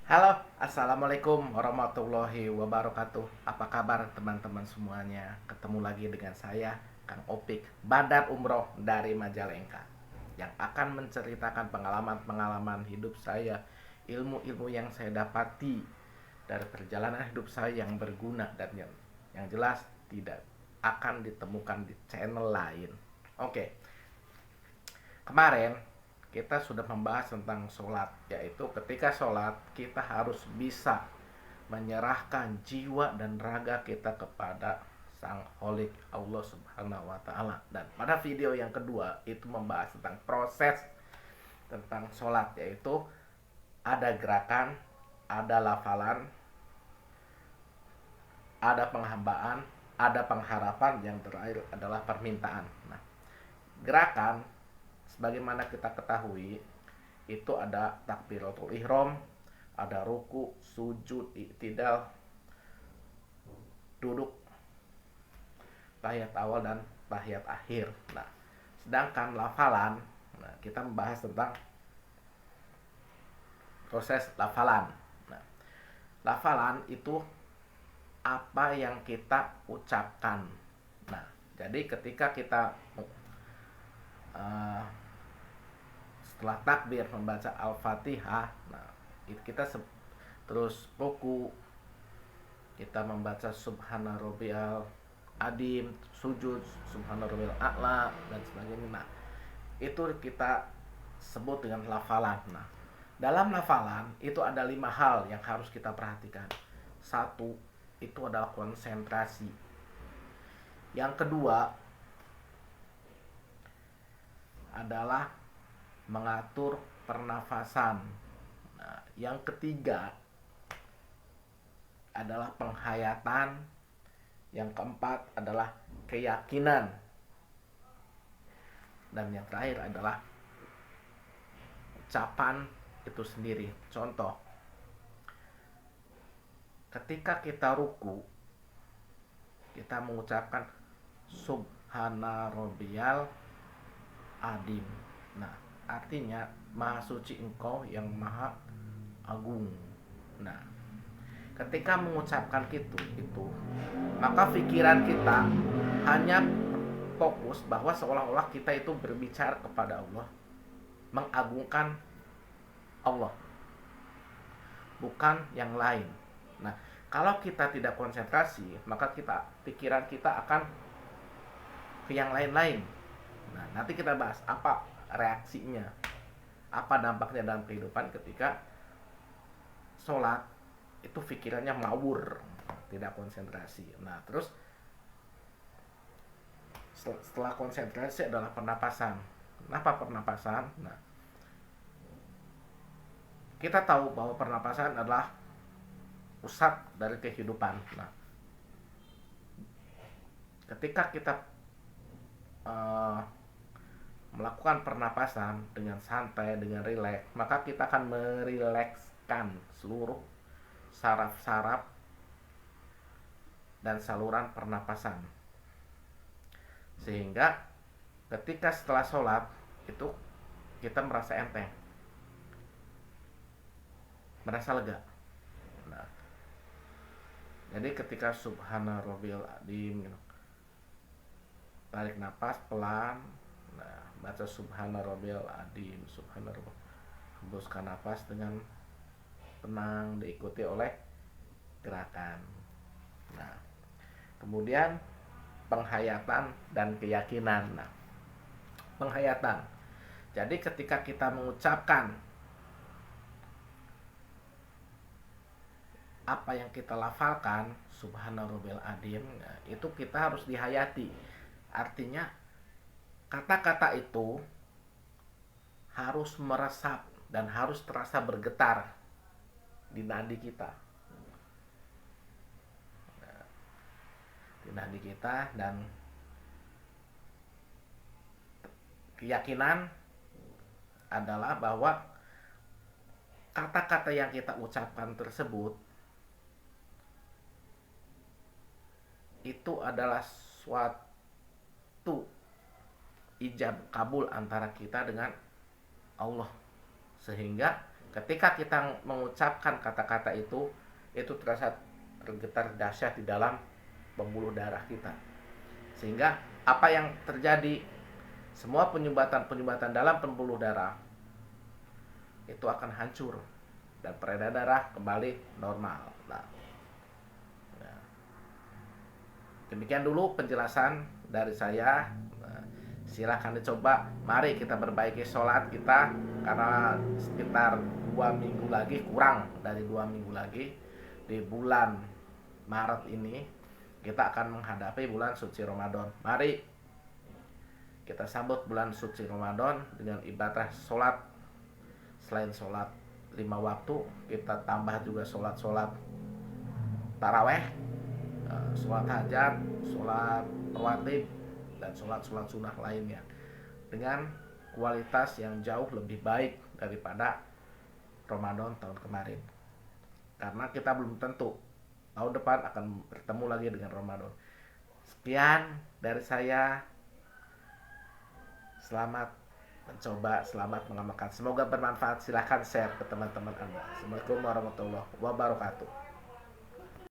Halo, assalamualaikum warahmatullahi wabarakatuh. Apa kabar teman-teman semuanya? Ketemu lagi dengan saya, Kang Opik, Bandar Umroh dari Majalengka, yang akan menceritakan pengalaman-pengalaman hidup saya, ilmu-ilmu yang saya dapati dari perjalanan hidup saya yang berguna dan yang jelas tidak akan ditemukan di channel lain. Oke, kemarin kita sudah membahas tentang sholat, yaitu ketika sholat kita harus bisa menyerahkan jiwa dan raga kita kepada Sang Holik Allah Subhanahu wa Ta'ala. Dan pada video yang kedua itu membahas tentang proses tentang sholat, yaitu ada gerakan, ada lafalan, ada penghambaan, ada pengharapan, yang terakhir adalah permintaan. Nah, gerakan sebagaimana kita ketahui itu ada takbiratul ihram, ada ruku, sujud, i'tidal, duduk, tahiyat awal dan tahiyat akhir. Nah, sedangkan lafalan, nah, kita membahas tentang proses lafalan. Nah, lafalan itu apa yang kita ucapkan. Nah, jadi ketika kita uh, setelah takbir membaca Al-Fatihah, nah itu kita terus ruku, kita membaca Subhana Rabbiyal Adim, sujud Subhana Rabbiyal A'la dan sebagainya. Nah, itu kita sebut dengan lafalan. Nah, dalam lafalan itu ada 5 hal yang harus kita perhatikan. Satu, itu adalah konsentrasi. Yang kedua adalah mengatur pernafasan. Nah, yang ketiga adalah penghayatan. Yang keempat adalah keyakinan. Dan yang terakhir adalah ucapan itu sendiri. Contoh, ketika kita ruku, kita mengucapkan Subhana Rabbiyal Adim. Nah, artinya Maha Suci Engkau yang Maha Agung. Nah, ketika mengucapkan itu, maka pikiran kita hanya fokus bahwa seolah-olah kita itu berbicara kepada Allah, mengagungkan Allah, bukan yang lain. Nah, kalau kita tidak konsentrasi, maka pikiran kita akan ke yang lain-lain. Nah, nanti kita bahas apa reaksinya, apa dampaknya dalam kehidupan ketika sholat itu pikirannya ngawur, tidak konsentrasi. Nah, terus setelah konsentrasi adalah pernapasan. Kenapa pernapasan? Nah, kita tahu bahwa pernapasan adalah pusat dari kehidupan. Nah, ketika kita uh, melakukan pernapasan dengan santai, dengan rileks, maka kita akan merilekskan seluruh saraf-saraf dan saluran pernapasan. Sehingga ketika setelah sholat itu kita merasa enteng, merasa lega. Nah, jadi ketika Subhana Rabbil Adim, tarik nafas pelan, nah, baca Subhana Rabbil Adim, Subhana Rabbil, hembuskan nafas dengan tenang, diikuti oleh gerakan. Nah, kemudian penghayatan dan keyakinan. Nah, penghayatan, jadi ketika kita mengucapkan apa yang kita lafalkan Subhana Rabbil Adim, nah, itu kita harus dihayati. Artinya kata-kata itu harus meresap dan harus terasa bergetar di nadi kita. Nah, di nadi kita. Dan keyakinan adalah bahwa kata-kata yang kita ucapkan tersebut itu adalah suatu ijab kabul antara kita dengan Allah, sehingga Ketika kita mengucapkan kata-kata itu terasa tergetar dahsyat di dalam pembuluh darah kita. Sehingga apa yang terjadi, semua penyumbatan dalam pembuluh darah itu akan hancur dan peredaran darah kembali normal. Nah, demikian dulu penjelasan dari saya. Silahkan dicoba. Mari kita perbaiki sholat kita, karena sekitar 2 minggu lagi, kurang dari 2 minggu lagi, di bulan Maret ini kita akan menghadapi bulan suci Ramadan. Mari kita sambut bulan suci Ramadan dengan ibadah sholat. Selain sholat 5 waktu, kita tambah juga sholat taraweh, sholat hajat, sholat rawatib, dan sholat sunnah lainnya dengan kualitas yang jauh lebih baik daripada Ramadan tahun kemarin, karena kita belum tentu tahun depan akan bertemu lagi dengan Ramadan. Sekian dari saya, selamat mencoba, selamat mengamalkan, semoga bermanfaat. Silahkan share ke teman-teman Anda. Assalamualaikum warahmatullahi wabarakatuh.